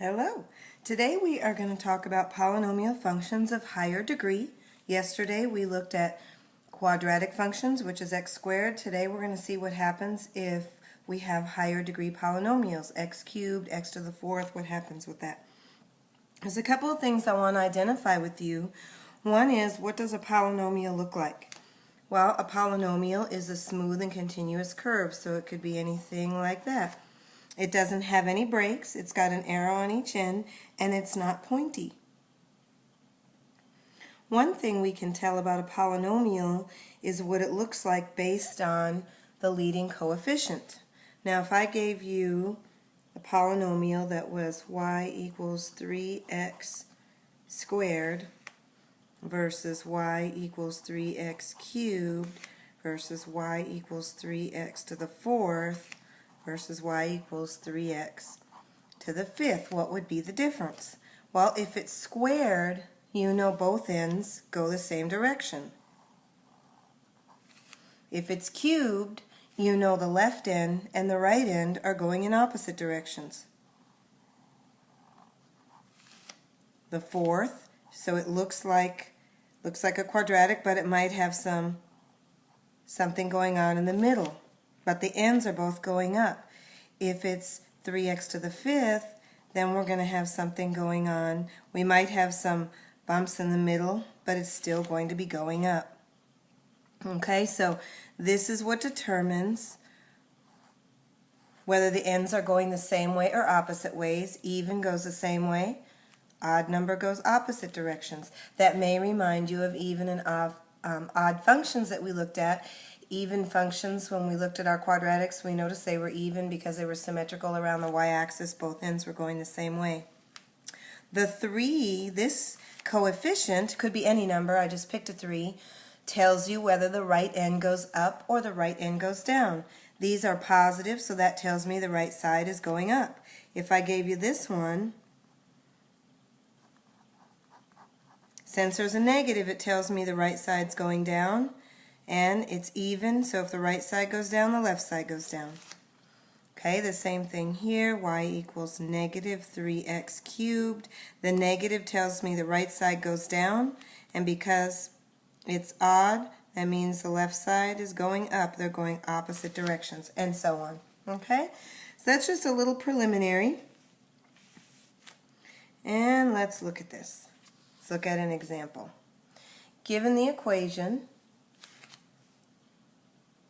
Hello. Today we are going to talk about polynomial functions of higher degree. Yesterday we looked at quadratic functions, which is x squared. Today we're going to see what happens if we have higher degree polynomials, x cubed, x to the fourth, what happens with that. There's a couple of things I want to identify with you. One is, what does a polynomial look like? Well, a polynomial is a smooth and continuous curve, so it could be anything like that. It doesn't have any breaks, it's got an arrow on each end, and it's not pointy. One thing we can tell about a polynomial is what it looks like based on the leading coefficient. Now, if I gave you a polynomial that was y equals 3x squared versus y equals 3x cubed versus y equals 3x to the fourth versus y equals 3x to the fifth, what would be the difference? Well, if it's squared, you know both ends go the same direction. If it's cubed, you know the left end and the right end are going in opposite directions. The fourth, so it looks like a quadratic, but it might have something going on in the middle. But the ends are both going up. If it's 3x to the fifth, then we're going to have something going on. We might have some bumps in the middle, but it's still going to be going up. Okay, so this is what determines whether the ends are going the same way or opposite ways. Even goes the same way. Odd number goes opposite directions. That may remind you of even and odd functions that we looked at. Even functions, when we looked at our quadratics, we noticed they were even because they were symmetrical around the y-axis. Both ends were going the same way. The 3, this coefficient, could be any number, I just picked a 3, tells you whether the right end goes up or the right end goes down. These are positive, so that tells me the right side is going up. If I gave you this one, since there's a negative, it tells me the right side's going down. And it's even, so if the right side goes down, the left side goes down. Okay, the same thing here, y equals negative 3x cubed. The negative tells me the right side goes down, and because it's odd, that means the left side is going up. They're going opposite directions, and so on. Okay, so that's just a little preliminary. And let's look at this. Let's look at an example. Given the equation,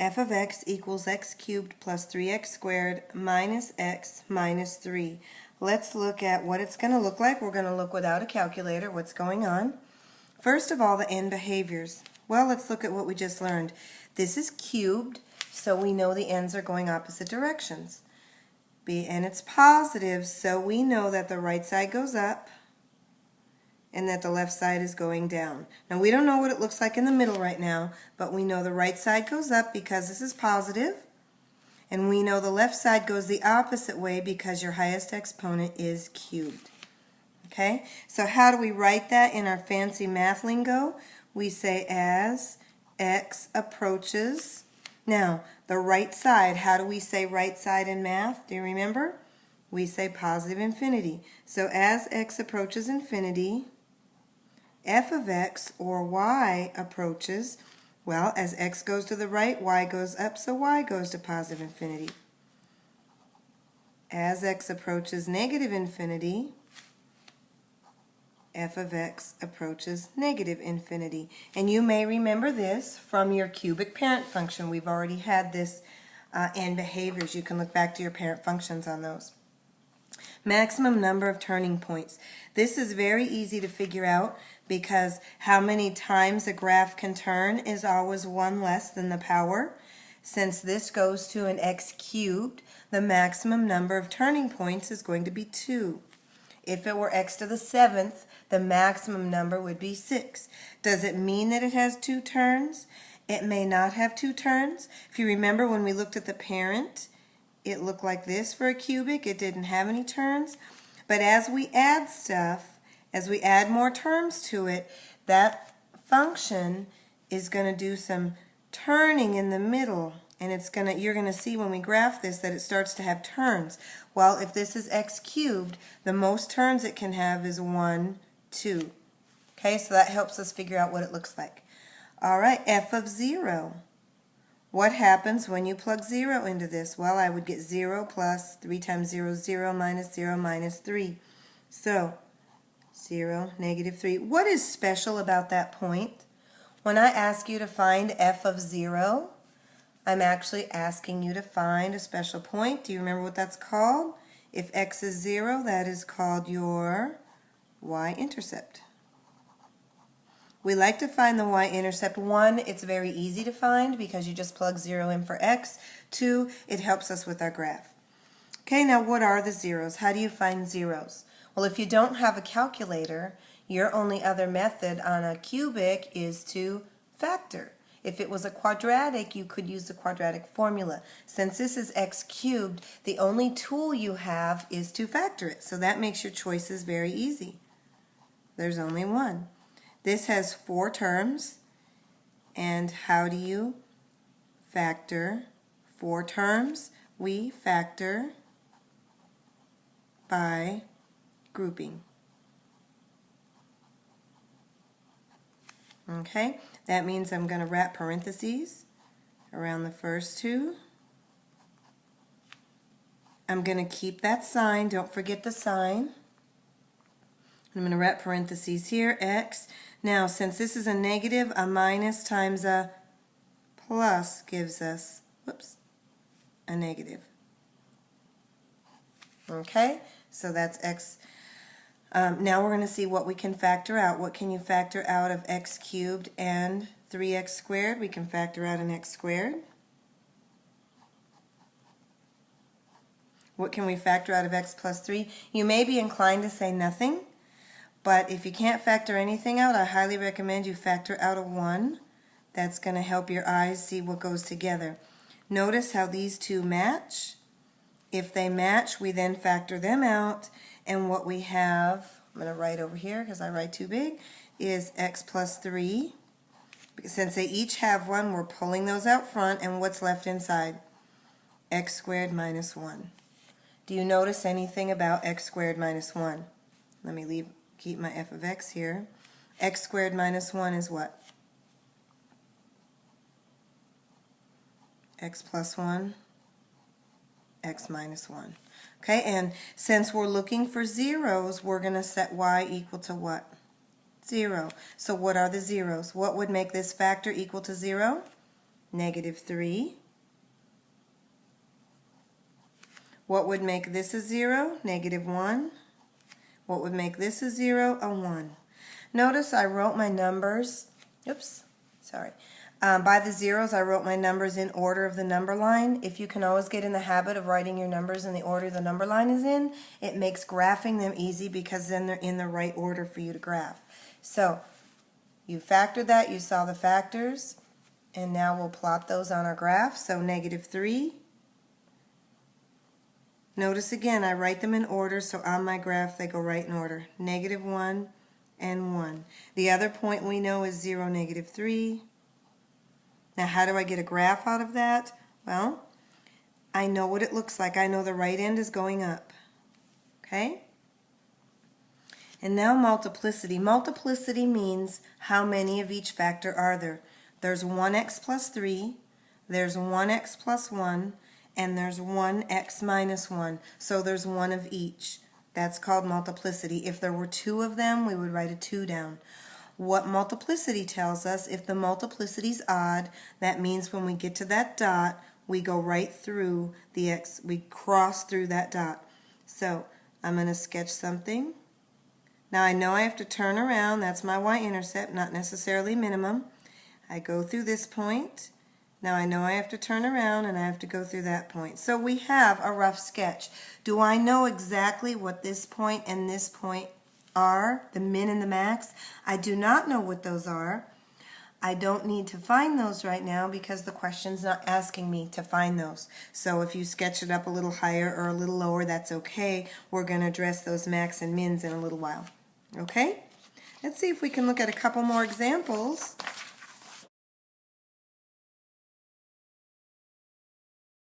f of x equals x cubed plus 3x squared minus x minus 3. Let's look at what it's going to look like. We're going to look without a calculator what's going on. First of all, the end behaviors. Well, let's look at what we just learned. This is cubed, so we know the ends are going opposite directions. And it's positive, so we know that the right side goes up and that the left side is going down. Now, we don't know what it looks like in the middle right now, but we know the right side goes up because this is positive, and we know the left side goes the opposite way because your highest exponent is cubed. Okay, so how do we write that in our fancy math lingo? We say as x approaches. Now, the right side, how do we say right side in math? Do you remember? We say positive infinity. So as x approaches infinity, f of x, or y, approaches, well, as x goes to the right, y goes up, so y goes to positive infinity. As x approaches negative infinity, f of x approaches negative infinity. And you may remember this from your cubic parent function. We've already had this end behaviors. You can look back to your parent functions on those. Maximum number of turning points. This is very easy to figure out because how many times a graph can turn is always 1 less than the power. Since this goes to an x cubed, the maximum number of turning points is going to be 2. If it were x to the 7th, the maximum number would be 6. Does it mean that it has 2 turns? It may not have 2 turns. If you remember when we looked at the parent, it looked like this for a cubic. It didn't have any turns. But as we add stuff, as we add more terms to it, that function is going to do some turning in the middle And you're gonna see when we graph this that it starts to have turns. Well, if this is x cubed, the most turns it can have is 1, 2. Okay, so that helps us figure out what it looks like. All right, f of 0. What happens when you plug 0 into this? Well, I would get 0 plus 3 times 0 is 0 minus 0 minus 3. So 0, negative 3. What is special about that point? When I ask you to find f of 0, I'm actually asking you to find a special point. Do you remember what that's called? If x is 0, that is called your y-intercept. We like to find the y-intercept. 1, it's very easy to find because you just plug 0 in for x. 2, it helps us with our graph. Okay, now what are the zeros? How do you find zeros? Well, if you don't have a calculator, your only other method on a cubic is to factor. If it was a quadratic, you could use the quadratic formula. Since this is x cubed, the only tool you have is to factor it. So that makes your choices very easy. There's only one. This has 4 terms. And how do you factor 4 terms? We factor by grouping. Okay, that means I'm going to wrap parentheses around the first 2. I'm going to keep that sign. Don't forget the sign. I'm going to wrap parentheses here, x. Now, since this is a negative, a minus times a plus gives us, a negative. Okay, so that's x. Now we're going to see what we can factor out. What can you factor out of x cubed and 3x squared? We can factor out an x squared. What can we factor out of x plus 3? You may be inclined to say nothing, but if you can't factor anything out, I highly recommend you factor out a 1. That's going to help your eyes see what goes together. Notice how these two match. If they match, we then factor them out, and what we have, I'm going to write over here because I write too big, is x plus 3. Since they each have 1, we're pulling those out front, and what's left inside? X squared minus 1. Do you notice anything about x squared minus 1? Let me keep my f of x here. X squared minus 1 is what? X plus 1. X minus 1. Okay, and since we're looking for zeros, we're going to set y equal to what? 0. So what are the zeros? What would make this factor equal to 0? Negative 3. What would make this a 0? Negative 1. What would make this a 0? A 1. Notice I wrote my numbers, by the zeros I wrote my numbers in order of the number line. If you can always get in the habit of writing your numbers in the order the number line is in, it makes graphing them easy because then they're in the right order for you to graph. So you factored that, you saw the factors, and now we'll plot those on our graph. So negative 3. Notice again I write them in order, so on my graph they go right in order. Negative 1 and 1. The other point we know is 0, negative 3. Now how do I get a graph out of that? Well, I know what it looks like. I know the right end is going up. Okay? And now multiplicity. Multiplicity means how many of each factor are there. There's 1x plus 3, there's 1x plus 1, and there's 1x minus 1. So there's 1 of each. That's called multiplicity. If there were 2 of them, we would write a 2 down. What multiplicity tells us, if the multiplicity is odd, that means when we get to that dot, we go right through the x, we cross through that dot. So I'm going to sketch something. Now I know I have to turn around, that's my y-intercept, not necessarily minimum. I go through this point. Now I know I have to turn around and I have to go through that point. So we have a rough sketch. Do I know exactly what this point and this point are, the min and the max? I do not know what those are. I don't need to find those right now because the question's not asking me to find those. So if you sketch it up a little higher or a little lower, that's okay. We're going to address those max and mins in a little while. Okay? Let's see if we can look at a couple more examples